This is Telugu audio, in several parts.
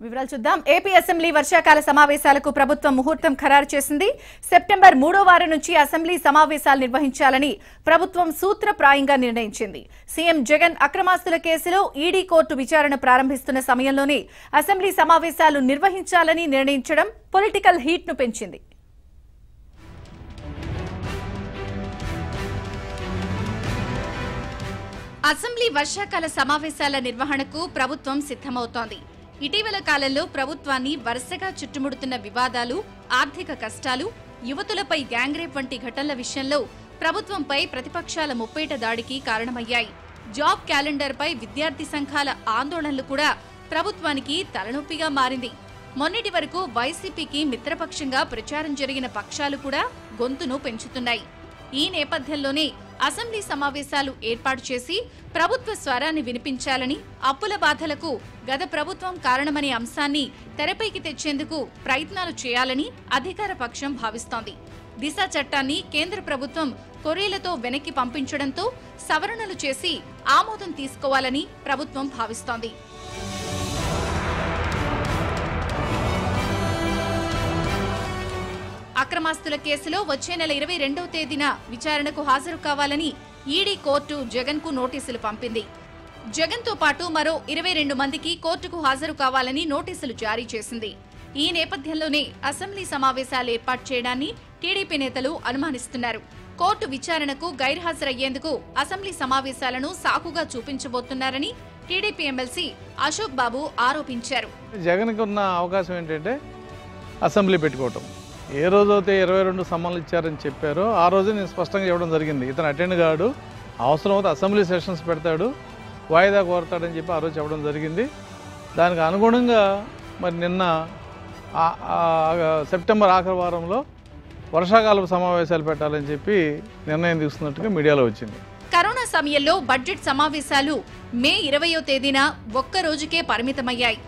వివరాలు చూద్దాం. ఏపీ అసెంబ్లీ వర్షాకాల సమావేశాలకు ప్రభుత్వం ముహూర్తం ఖరారు చేసింది. సెప్టెంబర్ 3వ వారం నుంచి అసెంబ్లీ సమావేశాలు నిర్వహించాలని ప్రభుత్వం సూత్రప్రాయంగా నిర్ణయించింది. సీఎం జగన్ అక్రమాస్తుల కేసులో ఈడీ కోర్టు విచారణ ప్రారంభిస్తున్న సమయంలోనే అసెంబ్లీ సమావేశాలు నిర్వహించాలని నిర్ణయించడం పొలిటికల్ హీట్ ను పెంచింది. అసెంబ్లీ వర్షాకాల సమావేశాల నిర్వహణకు ప్రభుత్వం సిద్ధమవుతోంది. ఇటీవల కాలంలో ప్రభుత్వాన్ని వరుసగా చుట్టుముడుతున్న వివాదాలు, ఆర్థిక కష్టాలు, యువతులపై గ్యాంగ్రేప్ వంటి ఘటనల విషయంలో ప్రభుత్వంపై ప్రతిపక్షాల ముప్పేట దాడికి కారణమయ్యాయి. జాబ్ క్యాలెండర్పై విద్యార్థి సంఘాల ఆందోళనలు కూడా ప్రభుత్వానికి తలనొప్పిగా మారింది. మొన్నటి వరకు వైసీపీకి మిత్రపక్షంగా ప్రచారం జరిగిన పక్షాలు కూడా గొంతును పెంచుతున్నాయి. ఈ నేపథ్యంలోనే అసెంబ్లీ సమావేశాలు ఏర్పాటు చేసి ప్రభుత్వ స్వరాన్ని వినిపించాలని, అప్పుల బాధలకు గత ప్రభుత్వం కారణమనే అంశాన్ని తెరపైకి తెచ్చేందుకు ప్రయత్నాలు చేయాలని అధికార పక్షం భావిస్తోంది. దిశ చట్టాన్ని కేంద్ర ప్రభుత్వం కొర్రీలతో వెనక్కి పంపించడంతో సవరణలు చేసి ఆమోదం తీసుకోవాలని ప్రభుత్వం భావిస్తోంది. అక్రమాస్తుల కేసులో వచ్చే నెల 22వ తేదీన విచారణకు హాజరు కావాలని ఈడీ కోర్టు జగన్ కు నోటీసులు పంపింది. జగన్ తో పాటు మరో 22 మందికి కోర్టుకు హాజరు కావాలని నోటీసులు జారీ చేసింది. ఈ నేపథ్యంలోనే అసెంబ్లీ సమావేశాలు ఏర్పాటు చేయడాన్ని టీడీపీ నేతలు అనుమానిస్తున్నారు. కోర్టు విచారణకు గైర్హాజరయ్యేందుకు అసెంబ్లీ సమావేశాలను సాకుగా చూపించబోతున్నారని టీడీపీ ఎమ్మెల్సీ అశోక్ బాబు ఆరోపించారు. జగన్ కు ఉన్న అవకాశం ఏంటంటే అసెంబ్లీ పెట్టుకోవటం. ఏ రోజైతే 22 సమ్మన్లు ఇచ్చారని చెప్పారో ఆ రోజు నేను స్పష్టంగా ఇవ్వడం జరిగింది. ఇతను అటెండ్ కాడు, అవసరం అవుతే అసెంబ్లీ సెషన్స్ పెడతాడు, వాయిదా కోరతాడని చెప్పి ఆ రోజు చెప్పడం జరిగింది. దానికి అనుగుణంగా మరి నిన్న సెప్టెంబర్ ఆఖరి వారంలో వర్షాకాలపు సమావేశాలు పెట్టాలని చెప్పి నిర్ణయం తీసుకున్నట్టుగా మీడియాలో వచ్చింది. కరోనా సమయంలో బడ్జెట్ సమావేశాలు మే 20వ తేదీన ఒక్క రోజుకే పరిమితమయ్యాయి.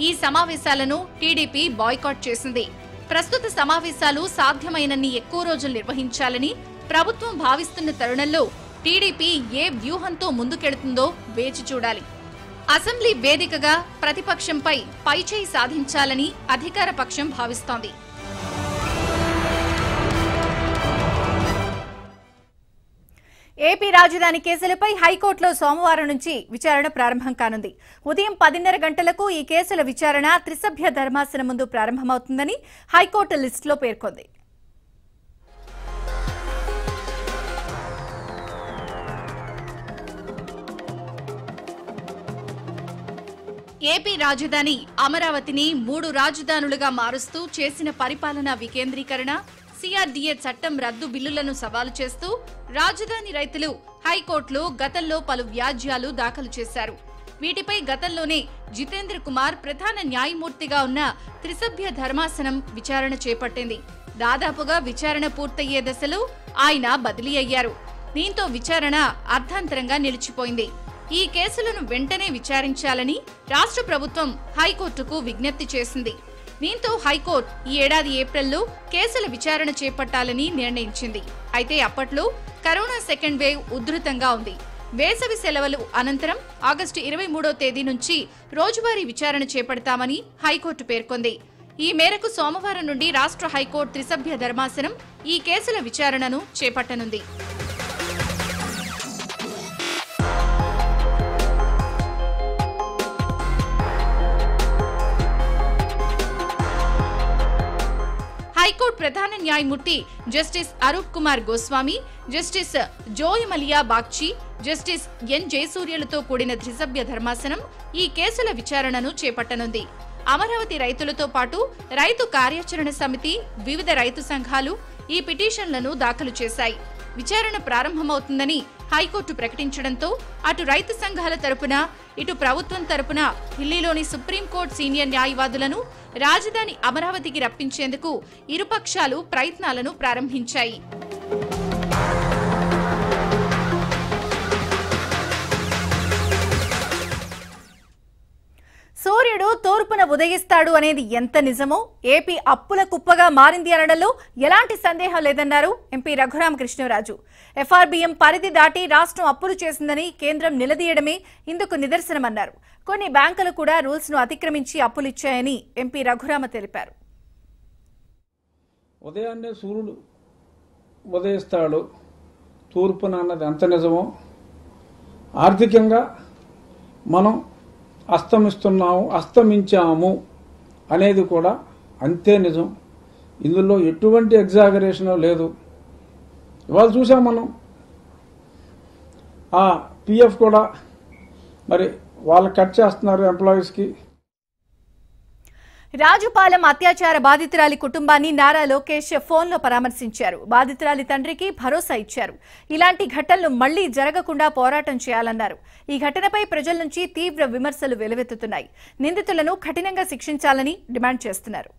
ఈ సమావేశాలను టీడీపీ బాయ్కాట్ చేసింది. ప్రస్తుత సమావేశాలు సాధ్యమైనన్ని ఎక్కువ రోజులు నిర్వహించాలని ప్రభుత్వం భావిస్తున్న తరుణంలో టీడీపీ ఏ వ్యూహంతో ముందుకెడుతుందో వేచి చూడాలి. అసెంబ్లీ వేదికగా ప్రతిపక్షంపై పైచేయి సాధించాలని అధికార పక్షం భావిస్తోంది. ఏపీ రాజధాని కేసులపై హైకోర్టులో సోమవారం నుంచి విచారణ ప్రారంభం కానుంది. ఉదయం 10:30 గంటలకు ఈ కేసుల విచారణ త్రిసభ్య ధర్మాసనం ముందు ప్రారంభమవుతుందని హైకోర్టు లిస్టులో పేర్కొంది. ఏపీ రాజధాని అమరావతిని 3 రాజధానులుగా మారుస్తూ చేసిన పరిపాలనా వికేంద్రీకరణ, సిఆర్డీఏ చట్టం రద్దు బిల్లులను సవాలు చేస్తూ రాజధాని రైతులు హైకోర్టులో గతంలో పలు వ్యాజ్యాలు దాఖలు చేశారు. వీటిపై గతంలోనే జితేంద్ర కుమార్ ప్రధాన న్యాయమూర్తిగా ఉన్న త్రిసభ్య ధర్మాసనం విచారణ చేపట్టింది. దాదాపుగా విచారణ పూర్తయ్యే దశలో ఆయన బదిలీ అయ్యారు. దీంతో విచారణ అర్ధాంతరంగా నిలిచిపోయింది. ఈ కేసులను వెంటనే విచారించాలని రాష్ట్ర ప్రభుత్వం హైకోర్టుకు విజ్ఞప్తి చేసింది. దీంతో హైకోర్టు ఈ ఏడాది ఏప్రిల్లో కేసుల విచారణ చేపట్టాలని నిర్ణయించింది. అయితే అప్పట్లో కరోనా సెకండ్ వేవ్ ఉధృతంగా ఉంది. వేసవి సెలవులు అనంతరం ఆగస్టు 23వ తేదీ నుంచి రోజువారీ విచారణ చేపడతామని హైకోర్టు పేర్కొంది. ఈ మేరకు సోమవారం నుండి రాష్ట్ర హైకోర్టు త్రిసభ్య ధర్మాసనం ఈ కేసుల విచారణను చేపట్టనుంది. హైకోర్టు ప్రధాన న్యాయమూర్తి justice Arup Kumar Goswami, justice Joymalya Bagchi, justice N జయసూర్యలతో కూడిన త్రిసభ్య ధర్మాసనం ఈ కేసుల విచారణను చేపట్టనుంది. అమరావతి రైతులతో పాటు రైతు కార్యాచరణ సమితి, వివిధ రైతు సంఘాలు ఈ పిటిషన్లను దాఖలు చేశాయి. విచారణ ప్రారంభమవుతుందని హైకోర్టు ప్రకటించడంతో అటు రైతు సంఘాల తరపున, ఇటు ప్రభుత్వం తరపున ఢిల్లీలోని సుప్రీంకోర్టు సీనియర్ న్యాయవాదులను రాజధాని అమరావతికి రప్పించేందుకు ఇరుపక్షాలు ప్రయత్నాలను ప్రారంభించాయి. సూర్యుడు తూర్పున ఉదయిస్తాడు అనేది ఎంత నిజమో ఏపీ అప్పుల కుప్పగా మారింది అనడంలో ఎలాంటి సందేహం లేదన్నారు ఎంపీ రఘురామకృష్ణరాజు. ఎఫ్ఆర్బిఎం పరిధి దాటి రాష్ట్రం అప్పులు చేసిందని కేంద్రం నిలదీయడమే ఇందుకు నిదర్శనమన్నారు. కొన్ని బ్యాంకులు కూడా రూల్స్ ను అతిక్రమించి అప్పులిచ్చాయని ఎంపీ రఘురామ తెలిపారు. ఉదయాన్నే సూర్యుడు ఉదయిస్తాడు తూర్పున అన్నది ఎంత నిజమో, ఆర్థికంగా మనం అస్తమించాము అనేది కూడా అంతే నిజం. ఇందులో ఎటువంటి ఎగ్జాగరేషన్ లేదు. ఇవాళ చూసాం మనం ఆ పిఎఫ్ కూడా మరి వాళ్ళు కట్ చేస్తున్నారు ఎంప్లాయీస్కి. రాజుపాలెం అత్యాచార బాధితురాలి కుటుంబాన్ని నారా లోకేష్ ఫోన్లో పరామర్శించారు. బాధితురాలి తండ్రికి భరోసా ఇచ్చారు. ఇలాంటి ఘటనలు మళ్లీ జరగకుండా పోరాటం చేయాలన్నారు. ఈ ఘటనపై ప్రజల నుంచి తీవ్ర విమర్శలు వెలువెత్తుతున్నాయి. నిందితులను కఠినంగా శిక్షించాలని డిమాండ్ చేస్తున్నారు.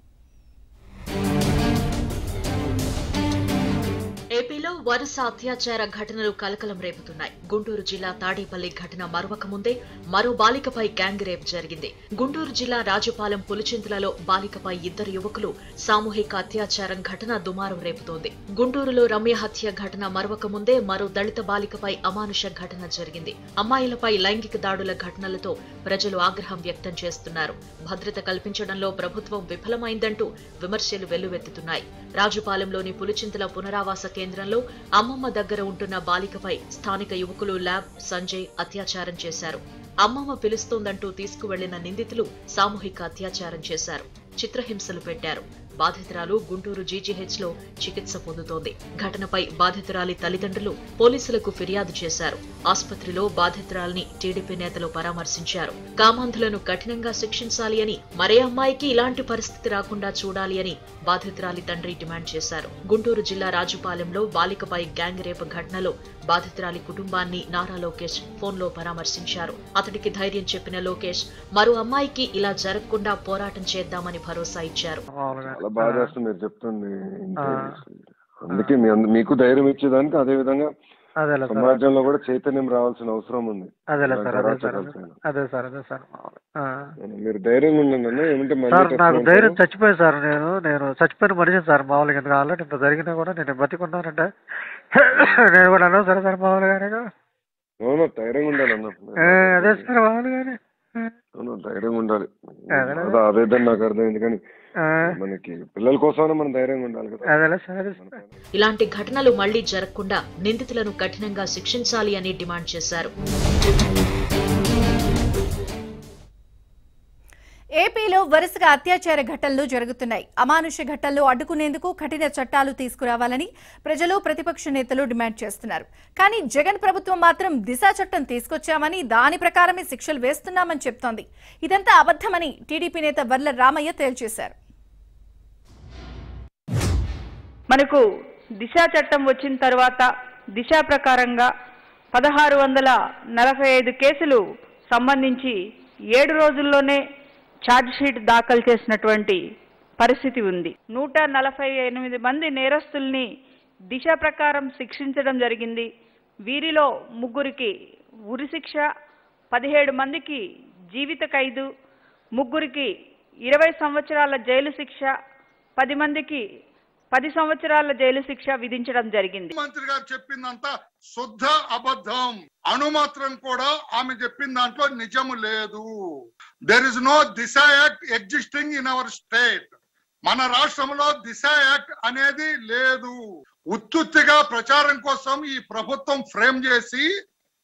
ఏపీలో వరుస అత్యాచార ఘటనలు కలకలం రేపుతున్నాయి. గుంటూరు జిల్లా తాడేపల్లి ఘటన మరొక ముందే మరో బాలికపై గ్యాంగ్ రేప్ జరిగింది. గుంటూరు జిల్లా రాజుపాలెం పులిచింతలలో బాలికపై ఇద్దరు యువకులు సామూహిక అత్యాచారం ఘటన దుమారం రేపుతోంది. గుంటూరులో రమ్య హత్య ఘటన మరొక ముందే మరో దళిత బాలికపై అమానుష ఘటన జరిగింది. అమ్మాయిలపై లైంగిక దాడుల ఘటనలతో ప్రజలు ఆగ్రహం వ్యక్తం చేస్తున్నారు. భద్రత కల్పించడంలో ప్రభుత్వం విఫలమైందంటూ విమర్శలు వెల్లువెత్తుతున్నాయి. రాజుపాలెంలోని పులిచింతల పునరావాస కేంద్రంలో అమ్మమ్మ దగ్గర ఉంటున్న బాలికపై స్థానిక యువకులు ల్యాబ్ సంజయ్ అత్యాచారం చేశారు. అమ్మమ్మ పిలుస్తోందంటూ తీసుకువెళ్లిన నిందితులు సామూహిక అత్యాచారం చేశారు. చిత్రహింసలు పెట్టారు. బాధితురాలు గుంటూరు జీజీహెచ్ లో చికిత్స పొందుతోంది. ఘటనపై బాధితురాలి తల్లిదండ్రులు పోలీసులకు ఫిర్యాదు చేశారు. ఆసుపత్రిలో బాధితురాలిని టీడీపీ నేతలు పరామర్శించారు. కామాంధులను కఠినంగా శిక్షించాలి అని, మరే అమ్మాయికి ఇలాంటి పరిస్థితి రాకుండా చూడాలి అని బాధితురాలి తండ్రి డిమాండ్ చేశారు. గుంటూరు జిల్లా రాజుపాలెంలో బాలికపై గ్యాంగ్ రేప్ ఘటనలో బాధితురాలి కుటుంబాన్ని నారా లోకేష్ ఫోన్లో పరామర్శించారు. అతడికి ధైర్యం చెప్పిన లోకేష్ మరో అమ్మాయికి ఇలా జరగకుండా పోరాటం చేద్దామని భరోసా ఇచ్చారు. బాగా మీరు చెప్తుంది, అందుకే మీకు ధైర్యం ఇచ్చేదానికి అదే విధంగా సమాజంలో కూడా చైతన్యం రావాల్సిన అవసరం ఉంది. మీరు ధైర్యంగా ఉండండి. ఏమంటే నాకు ధైర్యం చచ్చిపోయింది సార్. నేను చచ్చిపోయిన మనిషిని సార్. మామూలుగా ఎందుకు ఆల్రెడీ ఇంత జరిగినా కూడా నేను బతికున్నానంటే నేను కూడా అన్నాను సరే సార్ మామూలుగానే. అవును, ధైర్యంగా ఉండాలి అన్నప్పుడు అదే సార్ మామూలుగానే. అవును, ధైర్యంగా ఉండాలి. అదేదని నాకు అర్థమైంది. కానీ మనకి పిల్లల కోసమైనా మనం ధైర్యంగా ఉండాలి కదా. ఇలాంటి ఘటనలు మళ్లీ జరగకుండా నిందితులను కఠినంగా శిక్షించాలి అని డిమాండ్ చేశారు. ఏపీలో వరుసగా అత్యాచార ఘటనలు జరుగుతున్నాయి. అమానుష ఘటనలు అడ్డుకునేందుకు కఠిన చట్టాలు తీసుకురావాలని ప్రజలు, ప్రతిపక్ష నేతలు డిమాండ్ చేస్తున్నారు. కానీ జగన్ ప్రభుత్వం మాత్రం దిశ చట్టం తీసుకొచ్చామని, దాని ప్రకారమే శిక్షలు వేస్తున్నామని చెప్తోంది. ఇదంతా అబద్దమని టీడీపీ నేత వర్ల రామయ్య తేల్చేశారు. మనకు దిశ చట్టం వచ్చిన తర్వాత దిశ ప్రకారంగా 1645 కేసులు సంబంధించి 7 రోజుల్లోనే ఛార్జ్ షీట్ దాఖలు చేసినటువంటి పరిస్థితి ఉంది. 148 మంది నేరస్తుల్ని దిశ ప్రకారం శిక్షించడం జరిగింది. వీరిలో 3 ఉరిశిక్ష, 17 మందికి జీవిత ఖైదు, 3 20 సంవత్సరాల జైలు శిక్ష, 10 మందికి 10 సంవత్సరాల జైలు శిక్ష విధించడం జరిగింది. మంత్రి గారు చెప్పిందంతా శుద్ధ అబద్ధం. అణుమాత్రం కూడా ఆమె చెప్పిన దాంట్లో నిజము లేదు. There is no Disha act existing in our state. మన రాష్ట్రంలో దిశ యాక్ట్ అనేది లేదు. ఉత్తుత్తిగా ప్రచారం కోసం ఈ ప్రభుత్వం ఫ్రేమ్ చేసి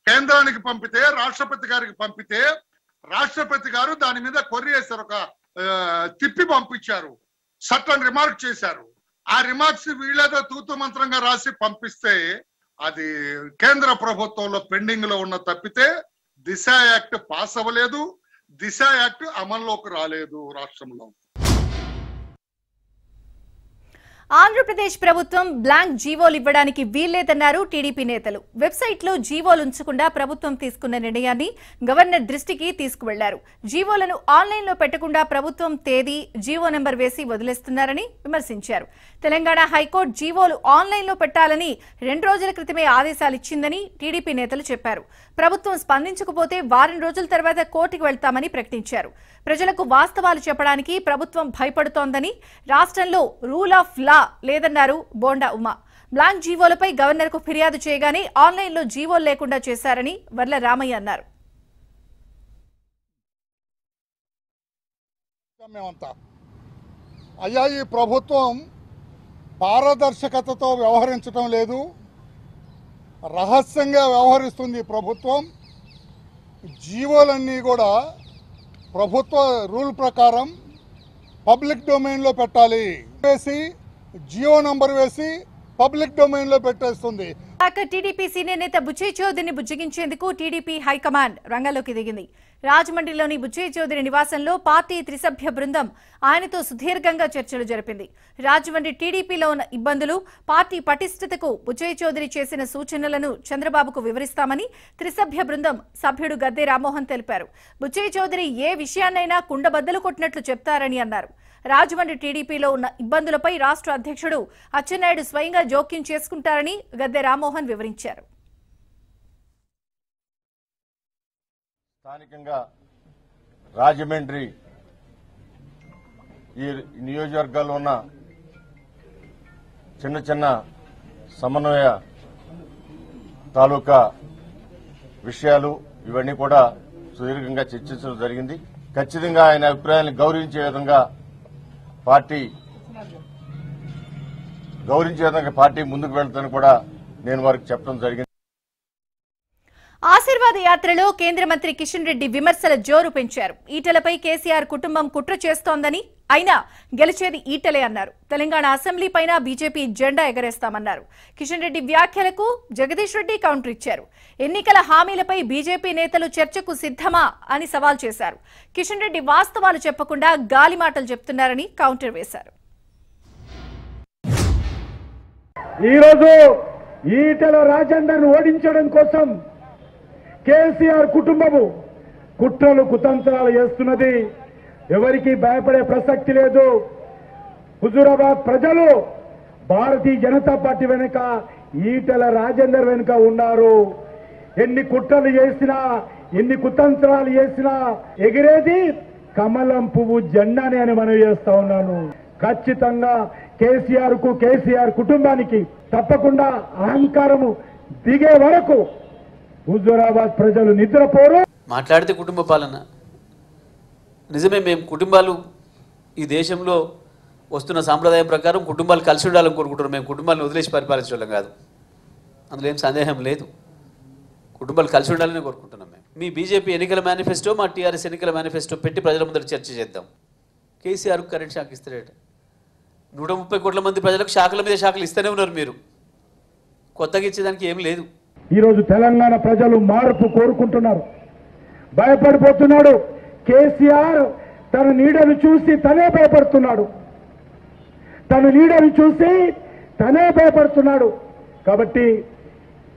కేంద్రానికి పంపితే, రాష్ట్రపతి గారికి పంపితే, రాష్ట్రపతి గారు దాని మీద కొర్రేశారు, ఒక తిప్పి పంపించారు, సర్టన్ రిమార్క్ చేశారు. ఆ రిమార్క్స్ వీళ్ళేదో తూతు మంత్రంగా రాసి పంపిస్తే అది కేంద్ర ప్రభుత్వంలో పెండింగ్ లో ఉన్న తప్పితే దిశ యాక్ట్ పాస్ అవ్వలేదు, దిశ యాక్ట్ అమల్లోకి రాలేదు రాష్ట్రంలో. ఆంధ్రప్రదేశ్ ప్రభుత్వం బ్లాంక్ జీవోలు ఇవ్వడానికి వీల్లేదన్నారు టీడీపీ నేతలు. వెబ్సైట్లో జీవోలు ఉంచకుండా ప్రభుత్వం తీసుకున్న నిర్ణయాన్ని గవర్నర్ దృష్టికి తీసుకువెళ్లారు. జీవోలను ఆన్లైన్లో పెట్టకుండా ప్రభుత్వం తేదీ, జీవో నెంబర్ వేసి వదిలేస్తున్నారని విమర్శించారు. తెలంగాణ హైకోర్టు జీవోలు ఆన్లైన్లో పెట్టాలని 2 రోజుల క్రితమే ఆదేశాలు ఇచ్చిందని టీడీపీ నేతలు చెప్పారు. ప్రభుత్వం స్పందించకపోతే వారం రోజుల తర్వాత కోర్టుకు వెళ్తామని ప్రకటించారు. ప్రజలకు వాస్తవాలు చెప్పడానికి ప్రభుత్వం భయపడుతోందని, రాష్ట్రంలో రూల్ ఆఫ్ లా లేదన్నారు బోండా ఉమా. బ్లాంక్ జీవోలపై గవర్నర్కు ఫిర్యాదు చేయగానే ఆన్లైన్లో జీవోలు లేకుండా చేశారని వర్ల రామయ్య అన్నారు. అయ్యా, ఈ ప్రభుత్వం పారదర్శకతతో వ్యవహరించడం లేదు, రహస్యంగా వ్యవహరిస్తుంది. ప్రభుత్వం జీవోలన్నీ కూడా ప్రభుత్వ రూల్ ప్రకారం పబ్లిక్ డొమైన్లో పెట్టాలి వేసి జియో నంబర్ వేసి పబ్లిక్ డొమైన్లో పెట్టేస్తుంది. టీడీపీ సీనియర్ నేత బుచ్చయ్య చౌదరిని బుజ్జగించేందుకు టీడీపీ హైకమాండ్ రంగంలోకి దిగింది. రాజమండ్రిలోని బుచ్చయ్య చౌదరి నివాసంలో పార్టీ త్రిసభ్య బృందం ఆయనతో సుదీర్ఘంగా చర్చలు జరిపింది. రాజమండ్రి టీడీపీలో ఉన్న ఇబ్బందులు, పార్టీ పటిష్టతకు బుచ్చయ్య చౌదరి చేసిన సూచనలను చంద్రబాబుకు వివరిస్తామని త్రిసభ్య బృందం సభ్యుడు గద్దె రామ్మోహన్ తెలిపారు. బుచ్చయ్య చౌదరి ఏ విషయాన్నైనా కుండబద్దలు కొట్టినట్లు చెప్తారని అన్నారు. రాజమండ్రి టీడీపీలో ఉన్న ఇబ్బందులపై రాష్ట్ర అధ్యక్షుడు అచ్చెన్నాయుడు స్వయంగా జోక్యం చేసుకుంటారని గద్దె రామ్మోహన్ వివరించారు. స్థానికంగా రాజమండ్రి ఈ నియోజకవర్గాల్లో ఉన్న చిన్న చిన్న సమన్వయ తాలూకా విషయాలు ఇవన్నీ కూడా సుదీర్ఘంగా చర్చించడం జరిగింది. ఖచ్చితంగా ఆయన అభిప్రాయాన్ని గౌరవించే విధంగా పార్టీ ముందుకు వెళ్తానని కూడా నేను వారికి చెప్పడం జరిగింది. ఆశీర్వాద యాత్రలో కేంద్ర మంత్రి కిషన్ రెడ్డి విమర్శల జోరు పెంచారు. ఈటెలపై కేసీఆర్ కుటుంబం కుట్ర చేస్తోందని, అయినా గెలిచేది ఈటెలే అన్నారు. తెలంగాణ అసెంబ్లీ పైన బీజేపీ జెండా ఎగరేస్తామన్నారు. కిషన్ రెడ్డి వ్యాఖ్యలకు జగదీష్ రెడ్డి కౌంటర్ ఇచ్చారు. ఎన్నికల హామీలపై బీజేపీ నేతలు చర్చకు సిద్ధమా అని సవాల్ చేశారు. కిషన్ రెడ్డి వాస్తవాలు చెప్పకుండా గాలి మాటలు చెప్తున్నారని కౌంటర్ వేశారు. ఈరోజు ఈటెల రాజేందర్ను ఓడించడం కోసం కేసీఆర్ కుటుంబము కుట్రలు కుతంత్రాలు చేస్తున్నది. ఎవరికి భయపడే ప్రసక్తి లేదు. హుజూరాబాద్ ప్రజలు భారతీయ జనతా పార్టీ వెనుక, ఈటెల రాజేందర్ వెనుక ఉన్నారు. ఎన్ని కుట్రలు చేసినా, ఎన్ని కుతంత్రాలు చేసినా ఎగిరేది కమలం పువ్వు జెండానే అని మనం చేస్తా ఉన్నాను. ఖచ్చితంగా కేసీఆర్ కుటుంబానికి తప్పకుండా అహంకారము దిగే వరకు హుజూరాబాద్ ప్రజలు నిద్రపోరు. మాట్లాడితే కుటుంబ పాలన నిజమే. మేము కుటుంబాలు ఈ దేశంలో వస్తున్న సాంప్రదాయం ప్రకారం కుటుంబాలు కలిసి ఉండాలని కోరుకుంటున్నాం. మేము కుటుంబాలను వదిలేసి పరిపాలించడం కాదు, అందులో ఏం సందేహం లేదు. కుటుంబాలు కలిసి ఉండాలని కోరుకుంటున్నాం మేము. మీ బీజేపీ ఎన్నికల మేనిఫెస్టో, మా టీఆర్ఎస్ ఎన్నికల మేనిఫెస్టో పెట్టి ప్రజల ముందర చర్చ చేద్దాం. కేసీఆర్కు కరెంట్ షాక్ ఇస్తారట. 130 కోట్ల మంది ప్రజలకు షాకుల మీద షాకులు ఇస్తూనే ఉన్నారు. మీరు కొత్తగా ఇచ్చేదానికి ఏం లేదు. ఈరోజు తెలంగాణ ప్రజలు మార్పు కోరుకుంటున్నారు. భయపడిపోతున్నాడు. కేసీఆర్ తన నీడను చూసి తనే భయపడుతున్నాడు. కాబట్టి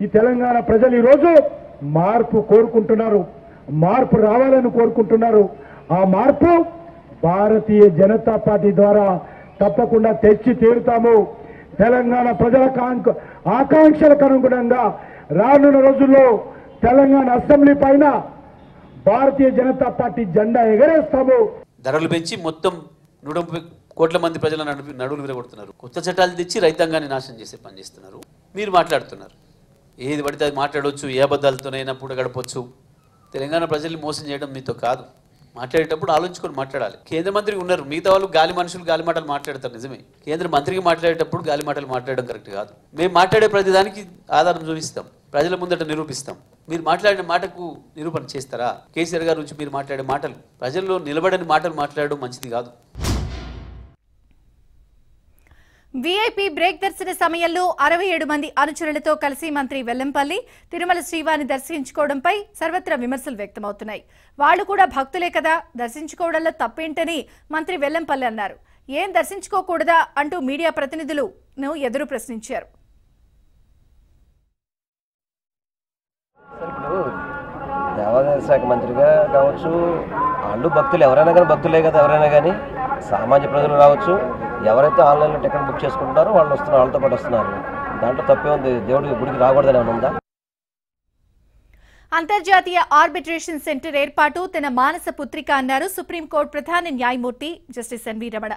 ఈ తెలంగాణ ప్రజలు ఈరోజు మార్పు కోరుకుంటున్నారు. మార్పు రావాలని కోరుకుంటున్నారు. ఆ మార్పు భారతీయ జనతా పార్టీ ద్వారా తప్పకుండా తెచ్చి తీరుతాము. తెలంగాణ ప్రజల ఆకాంక్షలకు అనుగుణంగా రానున్న రోజుల్లో తెలంగాణ అసెంబ్లీ పైన భారతీయ జనతా పార్టీ జెండా ఎగరేస్తాము. ధరలు పెంచి మొత్తం 130 కోట్ల మంది ప్రజల నడువులు విరగొడుతున్నారు. కొత్త చట్టాలు తెచ్చి రైతాంగాన్ని నాశనం చేసే పని చేస్తున్నారు. మీరు మాట్లాడుతున్నారు. ఏది పడితే అది మాట్లాడవచ్చు, ఏ అబద్ధాలతోనైనా పూట గడపచ్చు. తెలంగాణ ప్రజల్ని మోసం చేయడం మీతో కాదు. మాట్లాడేటప్పుడు ఆలోచించుకొని మాట్లాడాలి. కేంద్ర మంత్రి ఉన్నారు, మిగతా వాళ్ళు గాలి మనుషులు గాలి మాటలు మాట్లాడతారు. నిజమే, కేంద్ర మంత్రికి మాట్లాడేటప్పుడు గాలి మాటలు మాట్లాడడం కరెక్ట్ కాదు. మేము మాట్లాడే ప్రతిదానికి ఆధారం చూపిస్తాం, ప్రజల ముందట నిరూపిస్తాం. మీరు మాట్లాడిన మాటకు నిరూపణ చేస్తారా? కేసీఆర్ గారి నుంచి మీరు మాట్లాడే మాటలు, ప్రజల్లో నిలబడని మాటలు మాట్లాడడం మంచిది కాదు. వీఐపీ బ్రేక్ దర్శన సమయంలో 67 మంది అనుచరులతో కలిసి మంత్రి వెల్లంపల్లి తిరుమల శ్రీవారిని దర్శించుకోవడంపై సర్వత్రా విమర్శలు వ్యక్తమవుతున్నాయి. వాళ్లు కూడా భక్తులే కదా, దర్శించుకోవడంలో తప్పేంటని మంత్రి వెల్లంపల్లి అన్నారు. ఏం దర్శించుకోకూడదా అంటూ మీడియా ప్రతినిధులను ఎదురు ప్రశ్నించారు. దేవాదాయ శాఖ మంత్రిగా కావచ్చు, వాళ్ళు భక్తులు ఎవరైనా కానీ భక్తులే కదా, ఎవరైనా కానీ సామాన్య ప్రజలు రావచ్చు. ఎవరైతే ఆన్లైన్లో టికెట్ బుక్ చేసుకుంటారో వాళ్ళు వస్తున్నారు, వాళ్ళతో పాటు వస్తున్నారు. దాంట్లో తప్పే ఉంది. దేవుడికి గుడికి రాకూడదని ఏమైనా ఉందా? అంతర్జాతీయ ఆర్బిట్రేషన్ సెంటర్ ఏర్పాటు తన మానస పుత్రిక అన్నారు సుప్రీంకోర్టు ప్రధాన న్యాయమూర్తి జస్టిస్ ఎన్వి రమణ.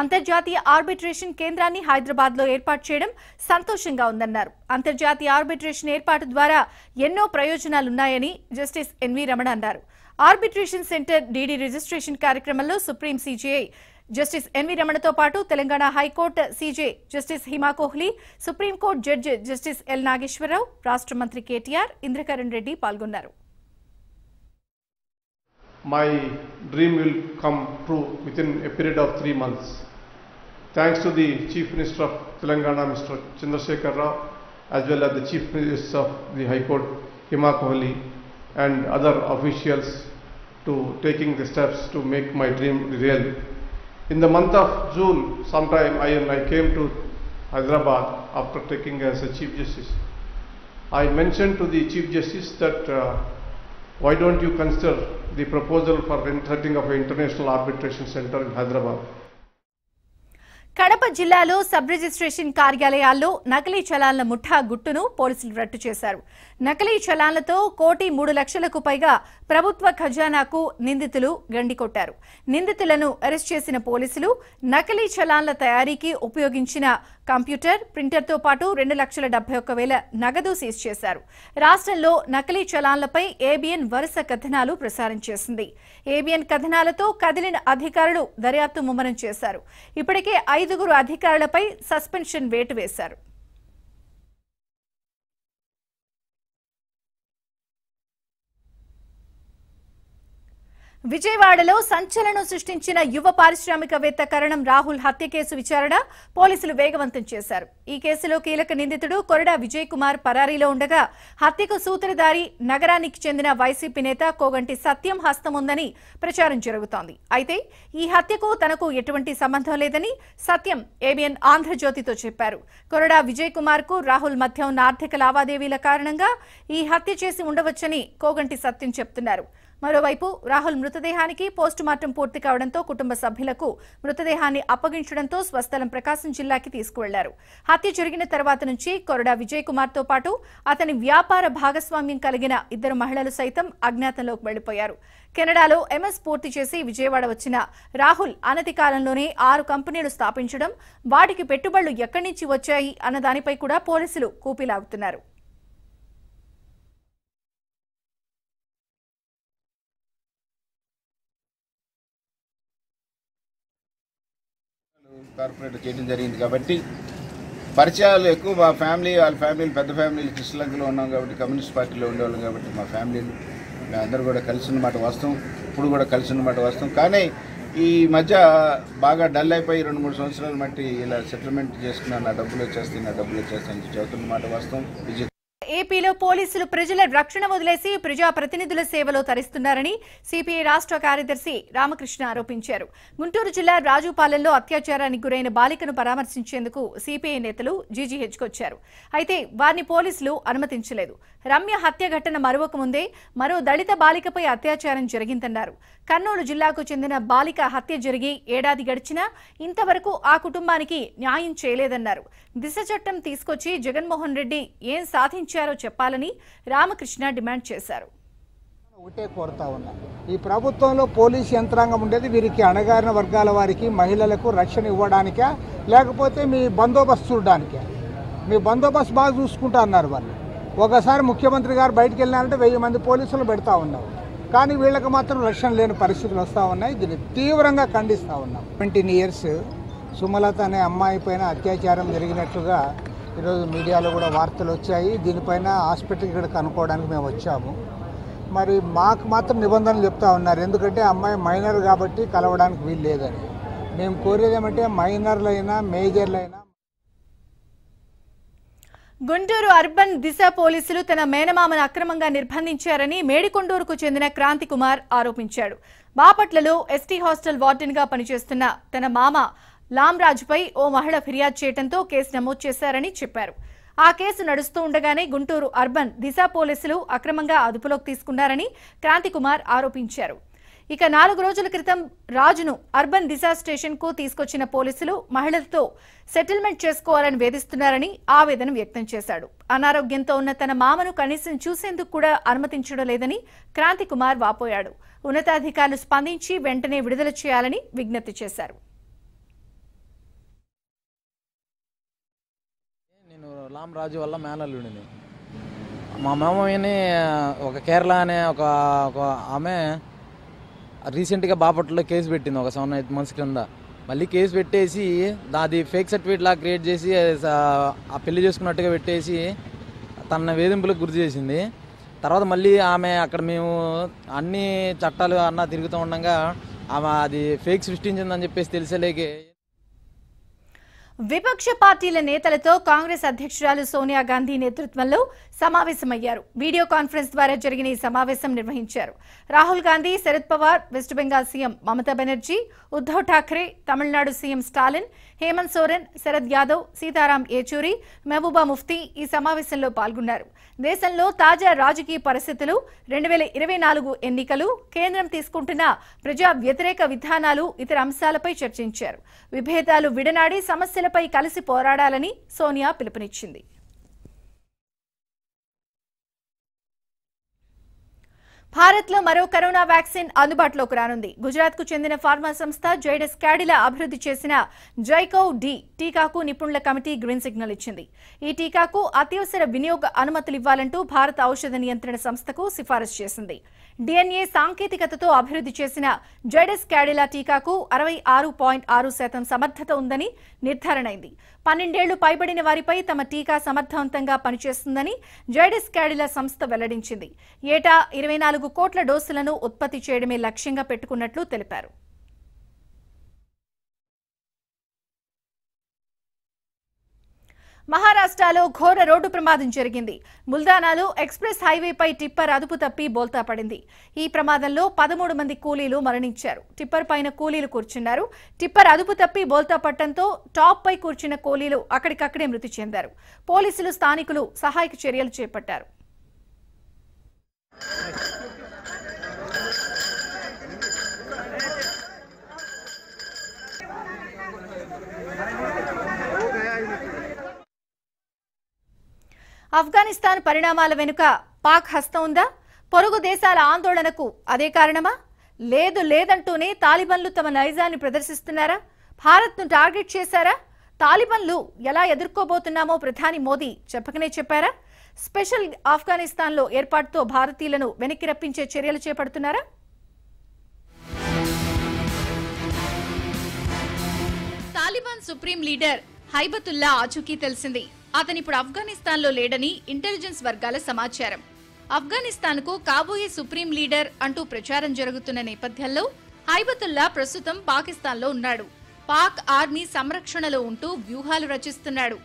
అంతర్జాతీయ ఆర్బిట్రేషన్ కేంద్రాన్ని హైదరాబాద్ లో ఏర్పాటు చేయడం సంతోషంగా ఉందన్నారు. అంతర్జాతీయ ఆర్బిట్రేషన్ ఏర్పాటు ద్వారా ఎన్నో ప్రయోజనాలున్నాయని జస్టిస్ ఎన్వి రమణ అన్నారు. ఆర్బిట్రేషన్ సెంటర్ డీడీ రిజిస్ట్రేషన్ కార్యక్రమంలో సుప్రీం సీజేఐ జస్టిస్ ఎన్వి రమణతో పాటు Telangana high court CJ justice Hima Kohli, supreme court judge justice L Nageswararao, రాష్ట్ర మంత్రి కేటీఆర్, ఇంద్రకరణ్ రెడ్డి పాల్గొన్నారు. My dream will come true within a period of 3 months. Thanks to the Chief Minister of Telangana, Mr. Chandrasekhar Rao, as well as the Chief Minister of the High Court, Hima Kohli, and other officials to taking the steps to make my dream real. In the month of June, sometime I came to Hyderabad after taking as a Chief Justice. I mentioned to the Chief Justice that why don't you consider the proposal for setting of an international arbitration center in Hyderabad. Kadapa జిల్లాలో సబ్ రిజిస్ట్రేషన్ కార్యాలయాల్లో నకిలీ చలాన్ల ముఠా గుట్టును పోలీసులు రట్టు చేశారు. నకిలీ చలాన్లతో 1,03,00,000కు పైగా ప్రభుత్వ ఖజానాకు నిందితులు గండికొట్టారు. నిందితులను అరెస్ట్ చేసిన పోలీసులు నకిలీ చలాన్ల తయారీకి ఉపయోగించిన కంప్యూటర్, ప్రింటర్తో పాటు 2,71,000 నగదు సీజ్ చేశారు. రాష్ట్రంలో నకిలీ చలాన్లపై ఏబిఎన్ వరుస కథనాలు ప్రసారం చేసింది. ఏబిఎన్ కథనాలతో కదిలిన అధికారులు దర్యాప్తు ముమ్మరం చేశారు. ఇప్పటికే 5 అధికారులపై సస్పెన్షన్ వేటు వేశారు. విజయవాడలో సంచలనం సృష్టించిన యువ పారిశ్రామికవేత్త కరణం రాహుల్ హత్య కేసు విచారణ పోలీసులు వేగవంతం చేశారు. ఈ కేసులో కీలక నిందితుడు కొరడా విజయ్ కుమార్ పరారీలో ఉండగా హత్యకు సూత్రధారి నగరానికి చెందిన వైసీపీ నేత కోగంటి సత్యం హస్తం ఉందని ప్రచారం జరుగుతోంది. అయితే ఈ హత్యకు తనకు ఎటువంటి సంబంధం లేదని సత్యం ఏబిఎన్ ఆంధ్రజ్యోతితో చెప్పారు. కొరడా విజయ్ కుమార్ కు రాహుల్ మధ్య ఉన్న ఆర్థిక లావాదేవీల కారణంగా ఈ హత్య చేసి ఉండవచ్చని కోగంటి సత్యం చెప్తున్నారు. మరోవైపు రాహుల్ మృతదేహానికి పోస్టుమార్టం పూర్తి కావడంతో కుటుంబ సభ్యులకు మృతదేహాన్ని అప్పగించడంతో స్వస్థలం ప్రకాశం జిల్లాకి తీసుకువెళ్లారు. హత్య జరిగిన తర్వాత నుంచి కొరడా విజయ్ కుమార్ తో పాటు అతని వ్యాపార భాగస్వామ్యం కలిగిన 2 మహిళలు సైతం అజ్ఞాతంలోకి వెళ్లిపోయారు. కెనడాలో ఎంఎస్ పూర్తి చేసి విజయవాడ వచ్చిన రాహుల్ అనతి కాలంలోనే 6 కంపెనీలు స్థాపించడం, వాటికి పెట్టుబడులు ఎక్కడి నుంచి వచ్చాయి అన్న దానిపై కూడా పోలీసులు కూపీలాగుతున్నారు. కార్పొరేట్ చేయడం జరిగింది కాబట్టి పరిచయాలు ఎక్కువ. మా ఫ్యామిలీ, వాళ్ళ ఫ్యామిలీలు పెద్ద ఫ్యామిలీలు కృష్ణలంకలో ఉన్నాం కాబట్టి, కమ్యూనిస్ట్ పార్టీలో ఉండేవాళ్ళం కాబట్టి మా ఫ్యామిలీలు మేమందరూ కూడా కలిసి ఉన్నమాట వాస్తవం. ఇప్పుడు కూడా కలిసి ఉన్నమాట వాస్తవం. కానీ ఈ మధ్య బాగా డల్ అయిపోయి 2-3 సంవత్సరాలు మట్టి ఇలా సెటిల్మెంట్ చేసుకున్నా నా డబ్బులు వచ్చేస్తాయని చెబుతున్నమాట వాస్తవం. ఏపీలో పోలీసులు ప్రజల రక్షణ వదిలేసి ప్రజా ప్రతినిధుల సేవలో తరిస్తున్నారని సిపిఐ రాష్ట్ర కార్యదర్శి రామకృష్ణ ఆరోపించారు. గుంటూరు జిల్లా రాజుపాలెంలో అత్యాచారానికి గురైన బాలికను పరామర్శించేందుకు సిపిఐ నేతలు జీజీహెచ్కు వచ్చారు. అయితే వారిని పోలీసులు అనుమతించలేదు. రమ్య హత్య ఘటన మరొక ముందే మరో దళిత బాలికపై అత్యాచారం జరిగిందన్నారు. కర్నూలు జిల్లాకు చెందిన బాలిక హత్య జరిగి ఏడాది గడిచినా ఇంతవరకు ఆ కుటుంబానికి న్యాయం చేయలేదన్నారు. దిశ చట్టం తీసుకొచ్చి జగన్మోహన్ రెడ్డి ఏం సాధించారో చెప్పాలని రామకృష్ణ డిమాండ్ చేశారు. ఒకటే కోరుతా ఉన్నా, ఈ ప్రభుత్వంలో పోలీసు యంత్రాంగం ఉండేది వీరికి అణగారిన వర్గాల వారికి, మహిళలకు రక్షణ ఇవ్వడానికా, లేకపోతే మీ బందోబస్తు చూడడానికా? మీ బందోబస్తు బాగా చూసుకుంటా అన్నారు వాళ్ళు. ఒకసారి ముఖ్యమంత్రి గారు బయటకు వెళ్ళినారంటే 1000 మంది పోలీసులు పెడతా ఉన్నారు. కానీ వీళ్ళకి మాత్రం రక్షణ లేని పరిస్థితులు వస్తూ ఉన్నాయి. దీన్ని తీవ్రంగా ఖండిస్తూ ఉన్నాం. 17 years సుమలత అనే అమ్మాయి పైన అత్యాచారం జరిగినట్లుగా ఈరోజు మీడియాలో కూడా వార్తలు వచ్చాయి. దీనిపైన హాస్పిటల్కి ఇక్కడ కనుక్కోవడానికి మేము వచ్చాము. మరి మాకు మాత్రం నిబంధనలు చెప్తా ఉన్నారు. ఎందుకంటే అమ్మాయి మైనర్ కాబట్టి కలవడానికి వీలు లేదని. మేము కోరేది ఏమంటే మైనర్లైనా మేజర్లైనా. గుంటూరు అర్బన్ దిశ పోలీసులు తన మేనమామను అక్రమంగా నిర్బంధించారని మేడికొండూరుకు చెందిన క్రాంతి కుమార్ ఆరోపించాడు. బాపట్లలో ఎస్టీ హాస్టల్ వార్డెన్ గా పనిచేస్తున్న తన మామ లాంరాజుపై ఓ మహిళ ఫిర్యాదు చేయడంతో కేసు నమోదు చేశారని చెప్పారు. ఆ కేసు నడుస్తూ ఉండగానే గుంటూరు అర్బన్ దిశ పోలీసులు అక్రమంగా అదుపులోకి తీసుకున్నారని క్రాంతికుమార్ ఆరోపించారు. ఇక 4 రోజుల క్రితం రాజును అర్బన్ దిశ స్టేషన్ కు తీసుకొచ్చిన పోలీసులు మహిళలతో సెటిల్మెంట్ చేసుకోవాలని వేధిస్తున్నారని ఆవేదన వ్యక్తం చేశాడు. అనారోగ్యంతో ఉన్న తన మామను కనీసం చూసేందుకు కూడా అనుమతించడం లేదని క్రాంతికుమార్ వాపోయాడు. ఉన్నతాధికారులు స్పందించి వెంటనే విడుదల చేయాలని విజ్ఞప్తి చేశారు. నేను లాంరాజు వల్ల మేనల్లుడిని. మా మామయ్యని ఒక కేరళ అనే ఒక ఆమె రీసెంట్గా బాపట్లలో కేసు పెట్టింది ఒక 7-8 months కింద. మళ్ళీ కేసు పెట్టేసి అది ఫేక్ సర్టిఫికేట్ లా క్రియేట్ చేసి ఆ పెళ్లి చేసుకున్నట్టుగా పెట్టేసి తన వేధింపులకు గురి చేసింది. తర్వాత మళ్ళీ ఆమె అక్కడ మేము అన్ని చట్టాలు తిరుగుతూ ఉండగా ఆమె అది ఫేక్ సృష్టించిందని చెప్పేసి తెలిసేలేకే విపక్ష పార్టీల నేతలతో కాంగ్రెస్ అధ్యక్షురాలు సోనియా గాంధీ నేతృత్వంలో సమావేశమయ్యారు. వీడియో కాన్ఫరెన్స్ ద్వారా జరిగిన ఈ సమావేశం నిర్వహించారు. Rahul Gandhi, Sharad Pawar, West Bengal CM Mamata Banerjee, Uddhav Thackeray, Tamil Nadu CM Stalin, Hemant Soren, Sharad Yadav, Sitaram Yechury, Mehbooba Mufti ఈ సమావేశంలో పాల్గొన్నారు. దేశంలో తాజా రాజకీయ పరిస్థితులు, 2024 ఎన్నికలు, కేంద్రం తీసుకుంటున్న ప్రజా వ్యతిరేక విధానాలు, ఇతర అంశాలపై చర్చించారు. విభేదాలు విడనాడి సమస్యలపై కలిసి పోరాడాలని సోనియా పిలుపునిచ్చింది. భారత్లో మరో కరోనా వ్యాక్సిన్ అందుబాటులోకి రానుంది. గుజరాత్కు చెందిన ఫార్మా సంస్థ జైడస్ క్యాడిలా అభివృద్ధి చేసిన జైకోవ్ డి టీకాకు నిపుణుల కమిటీ గ్రీన్ సిగ్నల్ ఇచ్చింది. ఈ టీకాకు అత్యవసర వినియోగ అనుమతులు ఇవ్వాలంటూ భారత ఔషధ నియంత్రణ సంస్థకు సిఫారసు చేసింది. డిఎన్ఏ సాంకేతికతతో అభివృద్ధి చేసిన జైడస్ క్యాడిలా టీకాకు 66.6% సమర్థత ఉందని నిర్ధారణ అయింది. 12 ఏళ్లు పైబడిన వారిపై తమ టీకా సమర్థవంతంగా పనిచేస్తుందని జైడస్ క్యాడిలా సంస్థ వెల్లడించింది. ఏటా 24 కోట్ల డోసులను ఉత్పత్తి చేయడమే లక్ష్యంగా పెట్టుకున్నట్లు తెలిపారు. మహారాష్ట్రలో ఘోర రోడ్డు ప్రమాదం జరిగింది. ముల్దానాలో ఎక్స్ప్రెస్ హైవేపై టిప్పర్ అదుపు తప్పి బోల్తా పడింది. ఈ ప్రమాదంలో 13 మంది కూలీలు మరణించారు. టిప్పర్ పైన కూలీలు కూర్చున్నారు. టిప్పర్ అదుపు తప్పి బోల్తా పట్టడంతో టాప్ పై కూర్చున్న కూలీలు అక్కడికక్కడే మృతి చెందారు. పోలీసులు, స్థానికులు సహాయక చర్యలు చేపట్టారు. ఆఫ్ఘనిస్తాన్ పరిణామాల వెనుక పాక్ హస్తం ఉందా? పొరుగు దేశాల ఆందోళనకు అదే కారణమా? లేదంటూనే తాలిబన్లు తమ నైజాన్ని ప్రదర్శిస్తున్నారా? భారత్ను టార్గెట్ చేశారా? తాలిబన్లు ఎలా ఎదుర్కోబోతున్నామో ప్రధాని మోదీ చెప్పకనే చెప్పారా? స్పెషల్ ఆఫ్ఘనిస్తాన్లో ఏర్పాటుతో భారతీయులను వెనక్కి రప్పించే చర్యలు చేపడుతున్నారా? తాలిబాన్ సుప్రీం లీడర్ హైబతుల్లా ఆచూకీ తెలిసింది. అతనిప్పుడు ఆఫ్ఘనిస్తాన్లో లేడని ఇంటెలిజెన్స్ వర్గాల సమాచారం. ఆఫ్ఘనిస్తాన్కు కాబోయే సుప్రీం లీడర్ అంటూ ప్రచారం జరుగుతున్న నేపథ్యంలో హైబతుల్లా ప్రస్తుతం పాకిస్తాన్లో ఉన్నాడు. పాక్ ఆర్మీ సంరక్షణలో ఉంటూ వ్యూహాలు రచిస్తున్నాడు.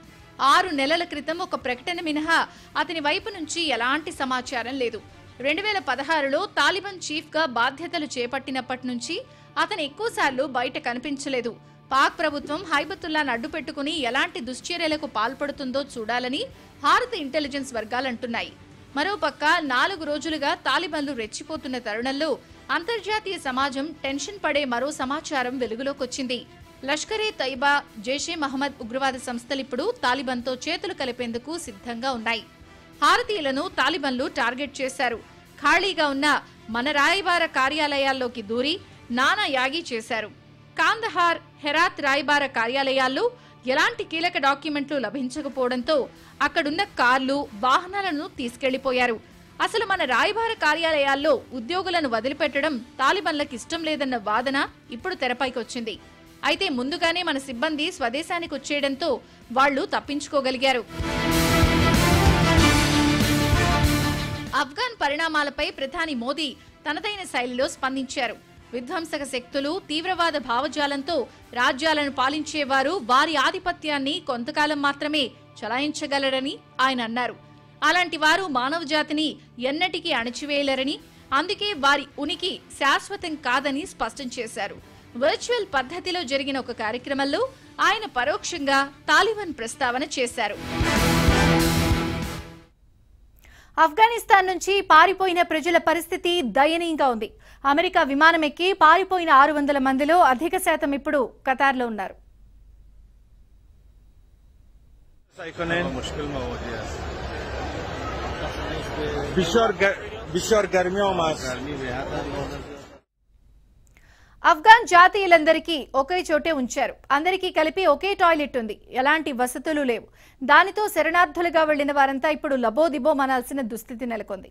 6 నెలల క్రితం ఒక ప్రకటన మినహా అతని వైపు నుంచి ఎలాంటి సమాచారం లేదు. 2016లో తాలిబాన్ చీఫ్ గా బాధ్యతలు చేపట్టినప్పటి నుంచి అతను ఎక్కువసార్లు బయట కనిపించలేదు. పాక్ ప్రభుత్వం హైబతుల్లాను అడ్డుపెట్టుకుని ఎలాంటి దుశ్చర్యలకు పాల్పడుతుందో చూడాలని భారత ఇంటెలిజెన్స్ వర్గాలంటున్నాయి. మరోపక్క 4 రోజులుగా తాలిబాన్లు రెచ్చిపోతున్న తరుణంలో అంతర్జాతీయ సమాజం టెన్షన్ పడే మరో సమాచారం వెలుగులోకొచ్చింది. లష్కరే తైబా, జైషే మహమ్మద్ ఉగ్రవాద సంస్థలిప్పుడు తాలిబాన్తో చేతులు కలిపేందుకు సిద్ధంగా ఉన్నాయి. భారతీయులను తాలిబాన్లు టార్గెట్ చేశారు. ఖాళీగా ఉన్న మన రాయబార కార్యాలయాల్లోకి దూరి నానా యాగి చేశారు. కాందహార్, హెరాత్ రాయబార కార్యాలయాల్లో ఎలాంటి కీలక డాక్యుమెంట్లు లభించకపోవడంతో అక్కడున్న కార్లు, వాహనాలను తీసుకెళ్లిపోయారు. అసలు మన రాయబార కార్యాలయాల్లో ఉద్యోగులను వదిలిపెట్టడం తాలిబాన్లకు ఇష్టం లేదన్న వాదన ఇప్పుడు తెరపైకొచ్చింది. అయితే ముందుగానే మన సిబ్బంది స్వదేశానికి వచ్చేయడంతో వాళ్లు తప్పించుకోగలిగారు. ఆఫ్ఘన్ పరిణామాలపై ప్రధాని మోదీ తనదైన శైలిలో స్పందించారు. విధ్వంసక శక్తులు, తీవ్రవాద భావజాలంతో రాజ్యాలను పాలించేవారు వారి ఆధిపత్యాన్ని కొంతకాలం మాత్రమే చలాయించగలరని ఆయన అన్నారు. అలాంటి వారు మానవ జాతిని ఎన్నటికీ అణచివేయలేరని, అందుకే వారి ఉనికి శాశ్వతం కాదని స్పష్టం చేశారు. వర్చువల్ పద్ధతిలో జరిగిన ఒక కార్యక్రమంలో ఆయన పరోక్షంగా తాలిబాన్ ప్రస్తావన చేశారు. ఆఫ్ఘనిస్తాన్ నుంచి పారిపోయిన ప్రజల పరిస్థితి దయనీయంగా ఉంది. అమెరికా విమానం ఎక్కి పారిపోయిన 600 మందిలో అధిక శాతం ఇప్పుడు ఖతార్లో ఉన్నారు. ఆఫ్ఘాన్ జాతీయులందరికీ ఒకే చోటే ఉంచారు. అందరికీ కలిపి ఒకే టాయిలెట్ ఉంది. ఎలాంటి వసతులు లేవు. దానితో శరణార్థులుగా వెళ్లిన వారంతా ఇప్పుడు లబోదిబో మనాల్సిన దుస్థితి నెలకొంది.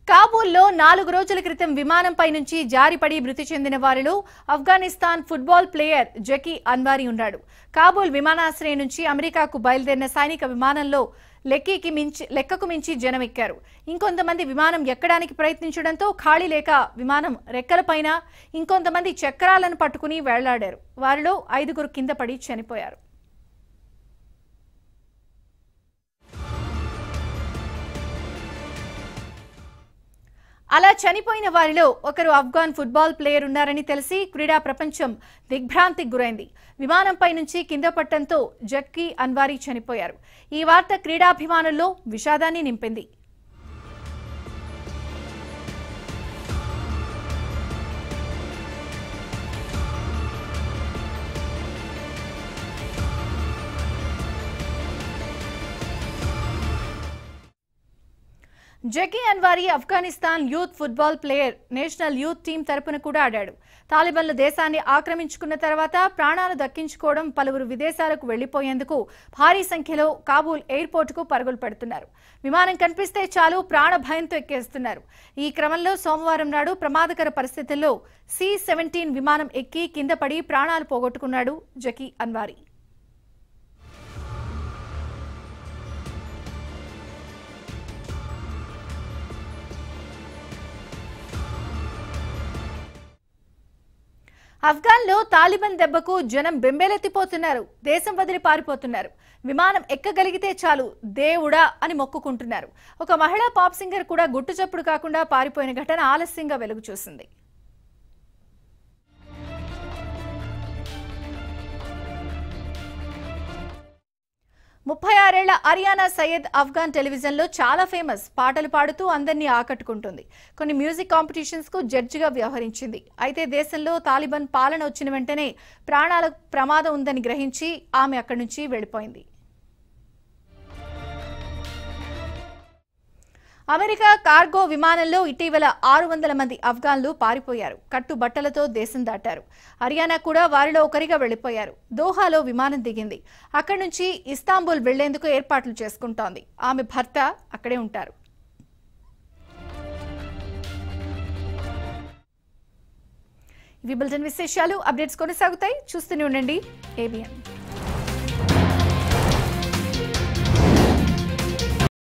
కాబూల్లో 4 రోజుల క్రితం విమానంపై నుంచి జారిపడి మృతి చెందిన వారిలో ఆఫ్ఘనిస్తాన్ ఫుట్బాల్ ప్లేయర్ జకీ అన్వారీ ఉన్నాడు. కాబూల్ విమానాశ్రయం నుంచి అమెరికాకు బయలుదేరిన సైనిక విమానంలో లెక్కకు మించి జనం ఎక్కారు. ఇంకొంతమంది విమానం ఎక్కడానికి ప్రయత్నించడంతో ఖాళీ లేక విమానం రెక్కలపైన ఇంకొంతమంది చక్రాలను పట్టుకుని వెళ్లాడారు. వారిలో 5 కింద పడి చనిపోయారు. అలా చనిపోయిన వారిలో ఒకరు ఆఫ్ఘాన్ ఫుట్బాల్ ప్లేయర్ ఉన్నారని తెలిసి క్రీడా ప్రపంచం దిగ్భ్రాంతికి గురైంది. విమానంపై నుంచి కింద పట్టడంతో జకీ అన్వారీ చనిపోయారు. ఈ వార్త క్రీడాభిమానుల్లో విషాదాన్ని నింపింది. Zaki Anwari Afghanistan youth football player. National youth team తరపున కూడా ఆడాడు. తాలిబాన్లు దేశాన్ని ఆక్రమించుకున్న తర్వాత ప్రాణాలు దక్కించుకోవడం, పలువురు విదేశాలకు వెళ్లిపోయేందుకు భారీ సంఖ్యలో కాబూల్ ఎయిర్పోర్టుకు పరుగులు పెడుతున్నారు. విమానం కనిపిస్తే చాలు ప్రాణ భయంతో ఎక్కేస్తున్నారు. ఈ క్రమంలో సోమవారం నాడు ప్రమాదకర పరిస్థితుల్లో C-17 విమానం ఎక్కి కింద పడి ప్రాణాలు పోగొట్టుకున్నాడు జకీ అన్వారీ. ఆఫ్ఘాన్లో తాలిబాన్ దెబ్బకు జనం బెంబేలెత్తిపోతున్నారు. దేశం వదిలి పారిపోతున్నారు. విమానం ఎక్కగలిగితే చాలు దేవుడా అని మొక్కుకుంటున్నారు. ఒక మహిళా పాప్ సింగర్ కూడా గుట్టుచప్పుడు కాకుండా పారిపోయిన ఘటన ఆలస్యంగా వెలుగు చూసింది. 36 ఏళ్ల అరియానా సయ్యద్ ఆఫ్ఘాన్ టెలివిజన్లో చాలా ఫేమస్. పాటలు పాడుతూ అందరినీ ఆకట్టుకుంటుంది. కొన్ని మ్యూజిక్ కాంపిటీషన్స్ కు జడ్జిగా వ్యవహరించింది. అయితే దేశంలో తాలిబాన్ పాలన వచ్చిన వెంటనే ప్రాణాలకు ప్రమాదం ఉందని గ్రహించి ఆమె అక్కడి నుంచి వెళ్లిపోయింది. అమెరికా కార్గో విమానంలో ఇటీవల 600 మంది ఆఫ్ఘాన్లు పారిపోయారు. కట్టుబట్టలతో దేశం దాటారు. హర్యానా కూడా వారిలో ఒకరిగా వెళ్లిపోయారు. దోహాలో విమానం దిగింది. అక్కడి నుంచి ఇస్తాంబుల్ వెళ్లేందుకు ఏర్పాట్లు చేసుకుంటోంది. ఆమె భర్త అక్కడే ఉంటారు. ఇవి బులెటిన్ విశేషాలు. అప్డేట్స్ కొనసాగుతాయి. చూస్తూనే ఉండండి ABN.